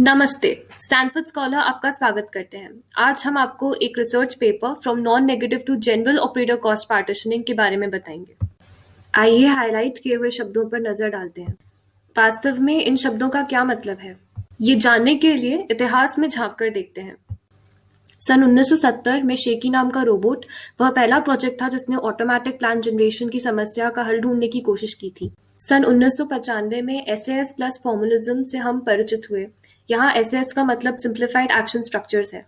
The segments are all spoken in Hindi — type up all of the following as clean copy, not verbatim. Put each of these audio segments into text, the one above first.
नमस्ते, स्टैनफोर्ड स्कॉलर आपका स्वागत करते हैं। आज हम आपको एक research paper from non negative to general operator cost partitioning के बारे में बताएंगे। आइए हाईलाइट किए हुए शब्दों पर नजर डालते हैं। वास्तव में इन शब्दों का क्या मतलब है, ये जानने के लिए इतिहास में झांक कर देखते हैं। सन 1970 में शेकी नाम का रोबोट वह पहला प्रोजेक्ट था जिसने ऑटोमेटिक प्लान जनरेशन की समस्या का हल ढूंढने की कोशिश की थी। सन 1995 में SAS प्लस फॉर्मुलिज्म से हम परिचित हुए। यहाँ SAS का मतलब सिंप्लीफाइड एक्शन स्ट्रक्चर्स है।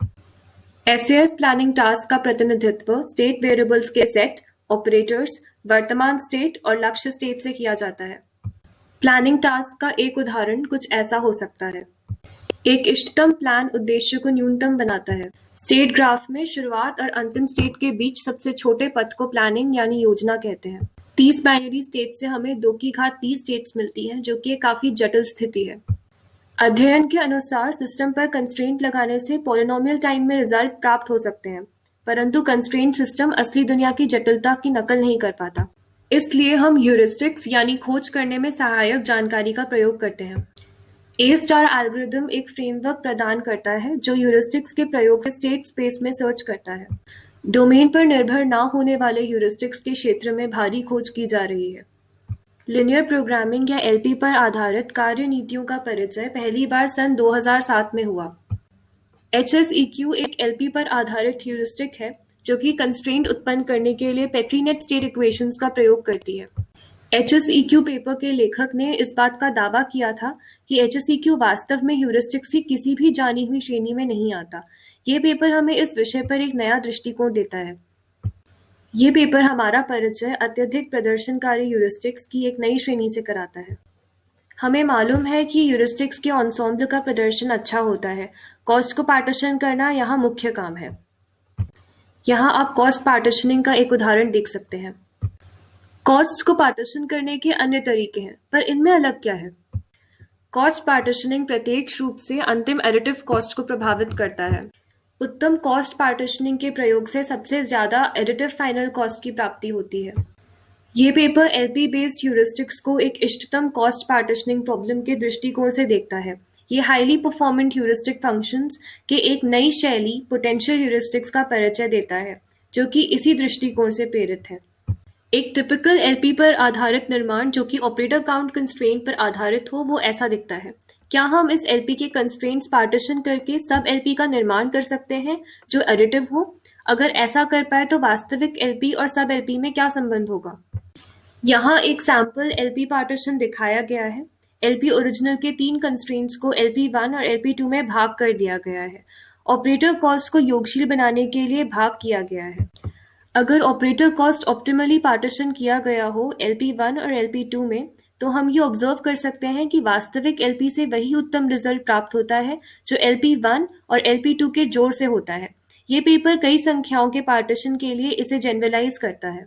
SAS प्लानिंग टास्क का प्रतिनिधित्व स्टेट वेरिएबल्स के सेट, ऑपरेटर्स, वर्तमान स्टेट और लक्ष्य स्टेट से किया जाता है। प्लानिंग टास्क का एक उदाहरण कुछ ऐसा हो सकता है। एक इष्टतम प्लान उद्देश्य को न्यूनतम बनाता है। स्टेट ग्राफ में शुरुआत और अंतिम स्टेट के बीच सबसे छोटे पथ को प्लानिंग यानी योजना कहते हैं। 30 बाइनरी स्टेट से हमें 2 की घात 30 स्टेट्स मिलती हैं, जो कि काफी जटिल स्थिति है। अध्ययन के अनुसार सिस्टम पर कंस्ट्रेंट लगाने से पॉलिनोमियल टाइम में रिजल्ट प्राप्त हो सकते हैं, परंतु कंस्ट्रेंट सिस्टम असली दुनिया की जटिलता की नकल नहीं कर पाता। इसलिए हम ह्यूरिस्टिक्स यानी खोज करने में सहायक जानकारी का प्रयोग करते हैं। A-स्टार एल्गोरिदम एक फ्रेमवर्क प्रदान करता है जो ह्यूरिस्टिक्स के प्रयोग से स्टेट स्पेस में सर्च करता है। डोमेन पर निर्भर ना होने वाले ह्यूरिस्टिक्स के क्षेत्र में भारी खोज की जा रही है। लिनियर प्रोग्रामिंग या LP पर आधारित कार्य नीतियों का परिचय पहली बार सन 2007 में हुआ। HSEQ एक LP पर आधारित ह्यूरिस्टिक है जो कि कंस्ट्रेंट उत्पन्न करने के लिए पेट्रीनेट स्टेट इक्वेशंस का प्रयोग करती है। HSEQ पेपर के लेखक ने इस बात का दावा किया था कि HSEQ वास्तव में ह्यूरिस्टिक्स की किसी भी जानी हुई श्रेणी में नहीं आता। ये पेपर हमें इस विषय पर एक नया दृष्टिकोण देता है। ये पेपर हमारा परिचय अत्यधिक प्रदर्शनकारी ह्यूरिस्टिक्स की एक नई श्रेणी से कराता है। हमें मालूम है कि ह्यूरिस्टिक्स के एन्सेम्बल का प्रदर्शन अच्छा होता है। कॉस्ट को पार्टीशन करना यहाँ मुख्य काम है। यहाँ आप कॉस्ट पार्टीशनिंग का एक उदाहरण देख सकते हैं। कॉस्ट को पार्टीशन करने के अन्य तरीके हैं, पर इनमें अलग क्या है? कॉस्ट पार्टीशनिंग प्रत्यक्ष रूप से अंतिम एडिटिव कॉस्ट को प्रभावित करता है। उत्तम कॉस्ट पार्टीशनिंग के प्रयोग से सबसे ज्यादा एडिटिव फाइनल कॉस्ट की प्राप्ति होती है। ये पेपर LP बेस्ड ह्यूरिस्टिक्स को एक इष्टतम कॉस्ट पार्टीशनिंग प्रॉब्लम के दृष्टिकोण से देखता है। ये हाईली परफॉर्मेंट ह्यूरिस्टिक फंक्शंस के एक नई शैली पोटेंशियल ह्यूरिस्टिक्स का परिचय देता है, जो कि इसी दृष्टिकोण से प्रेरित है। एक टिपिकल LP पर आधारित निर्माण जो कि ऑपरेटर काउंट कंस्ट्रेंट पर आधारित हो, वो ऐसा दिखता है। क्या हम इस LP के कंस्ट्रेंट्स पार्टीशन करके सब LP का निर्माण कर सकते हैं जो एडिटिव हो? अगर ऐसा कर पाए तो वास्तविक LP और सब LP में क्या संबंध होगा? यहाँ एक सैंपल LP पार्टीशन दिखाया गया है। LP ओरिजिनल के 3 कंस्ट्रेंट्स को LP1 और LP2 में भाग कर दिया गया है। ऑपरेटर कॉस्ट को योगशील बनाने के लिए भाग किया गया है। अगर ऑपरेटर कॉस्ट ऑप्टिमली पार्टीशन किया गया हो LP1 और LP2 में, तो हम ये ऑब्जर्व कर सकते हैं कि वास्तविक LP से वही उत्तम रिजल्ट प्राप्त होता है जो LP1 और LP2 के जोड़ से होता है। ये पेपर कई संख्याओं के पार्टीशन के लिए इसे जनरलाइज करता है।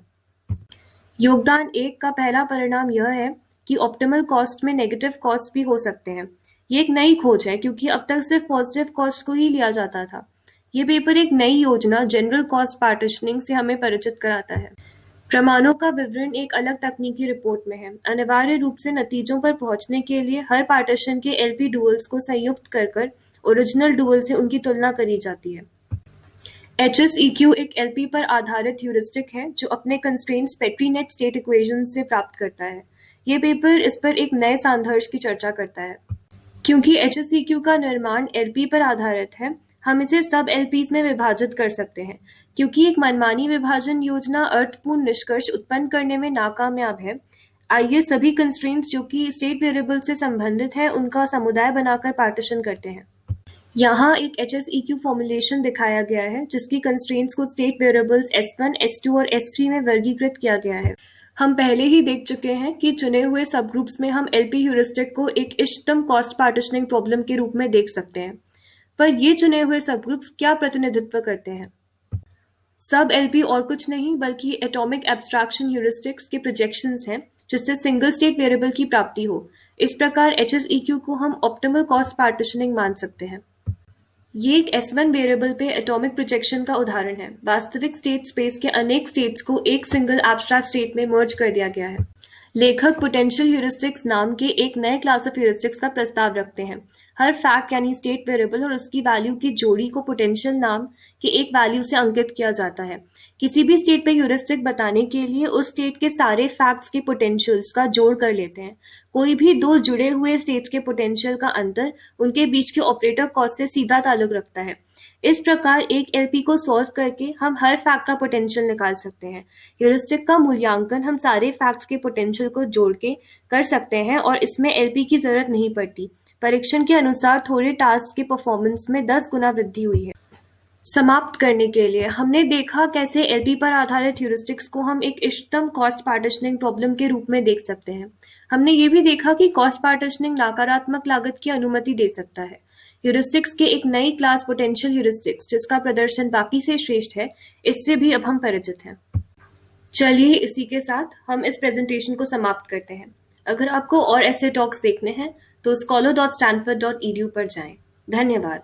योगदान 1 का पहला परिणाम यह है कि ऑप्टिमल कॉस्ट में नेगेटिव कॉस्ट भी हो सकते हैं। ये एक नई खोज है क्योंकि अब तक सिर्फ पॉजिटिव कॉस्ट को ही लिया जाता था। ये पेपर एक नई योजना जनरल कॉस्ट पार्टीशनिंग से हमें परिचित कराता है। प्रमाणों का विवरण एक अलग तकनीकी रिपोर्ट में है। अनिवार्य रूप से नतीजों पर पहुंचने के लिए हर पार्टीशन के LP डुअल्स को संयुक्त कर ओरिजिनल डुअल से उनकी तुलना करी जाती है। HSEQ एक LP पर आधारित ह्यूरिस्टिक है जो अपने कंस्ट्रेंट्स पेट्रीनेट स्टेट इक्वेशंस से प्राप्त करता है। ये पेपर इस पर एक नए संघर्ष की चर्चा करता है। क्योंकि HSEQ का निर्माण LP पर आधारित है, हम इसे सब LPs में विभाजित कर सकते हैं। क्योंकि एक मनमानी विभाजन योजना अर्थपूर्ण निष्कर्ष उत्पन्न करने में नाकामयाब है, आइए सभी कंस्ट्रेंट्स जो कि स्टेट वेरिएबल से संबंधित है उनका समुदाय बनाकर पार्टीशन करते हैं। यहाँ एक HSEQ फॉर्मुलेशन दिखाया गया है जिसकी कंस्ट्रेंट्स को स्टेट वेरिएबल्स S1, S2 और S3 में वर्गीकृत किया गया है। हम पहले ही देख चुके हैं कि चुने हुए सब ग्रुप्स में हम LP ह्यूरिस्टिक को एक इष्टतम कॉस्ट पार्टीशनिंग प्रॉब्लम के रूप में देख सकते हैं। पर ये चुने हुए सब ग्रुप्स क्या प्रतिनिधित्व करते हैं? सब LP और कुछ नहीं बल्कि एटॉमिक एब्स्ट्रैक्शन ह्यूरिस्टिक्स के प्रोजेक्शंस हैं जिससे सिंगल स्टेट वेरिएबल की प्राप्ति हो। इस प्रकार HSEQ को हम ऑप्टिमल कॉस्ट पार्टीशनिंग मान सकते हैं। ये एक S1 वेरिएबल पे एटॉमिक प्रोजेक्शन का उदाहरण है। वास्तविक स्टेट स्पेस के अनेक स्टेट्स को एक सिंगल एब्स्ट्रैक्ट स्टेट में मर्ज कर दिया गया है। लेखक पोटेंशियल ह्यूरिस्टिक्स नाम के एक नए क्लास ऑफ ह्यूरिस्टिक्स का प्रस्ताव रखते हैं। हर फैक्ट यानी स्टेट वेरिएबल और उसकी वैल्यू की जोड़ी को पोटेंशियल नाम के एक वैल्यू से अंकित किया जाता है। किसी भी स्टेट पे ह्यूरिस्टिक बताने के लिए उस स्टेट के सारे फैक्ट्स के पोटेंशियल्स का जोड़ कर लेते हैं। कोई भी दो जुड़े हुए स्टेट्स के पोटेंशियल का अंतर उनके बीच के ऑपरेटर कॉस्ट से सीधा ताल्लुक रखता है। इस प्रकार एक एलपी को सॉल्व करके हम हर फैक्ट का पोटेंशियल निकाल सकते हैं। ह्यूरिस्टिक का मूल्यांकन हम सारे फैक्ट्स के पोटेंशियल को जोड़ के कर सकते हैं और इसमें एलपी की जरूरत नहीं पड़ती। परीक्षण के अनुसार थोड़े टास्क के परफॉर्मेंस में 10 गुना वृद्धि हुई है। समाप्त करने के लिए हमने देखा कैसे एलपी पर आधारित ह्यूरिस्टिक्स को हम एक इष्टतम कॉस्ट पार्टीशनिंग प्रॉब्लम के रूप में देख सकते हैं। हमने ये भी देखा कि कॉस्ट पार्टीशनिंग नकारात्मक लागत की अनुमति दे सकता है। ह्यूरिस्टिक्स के एक नई क्लास पोटेंशियल ह्यूरिस्टिक्स जिसका प्रदर्शन बाकी से श्रेष्ठ है, इससे भी अब हम परिचित हैं। चलिए इसी के साथ हम इस प्रेजेंटेशन को समाप्त करते हैं। अगर आपको और ऐसे टॉक्स देखने हैं तो scholar.stanford.edu पर जाएं। धन्यवाद।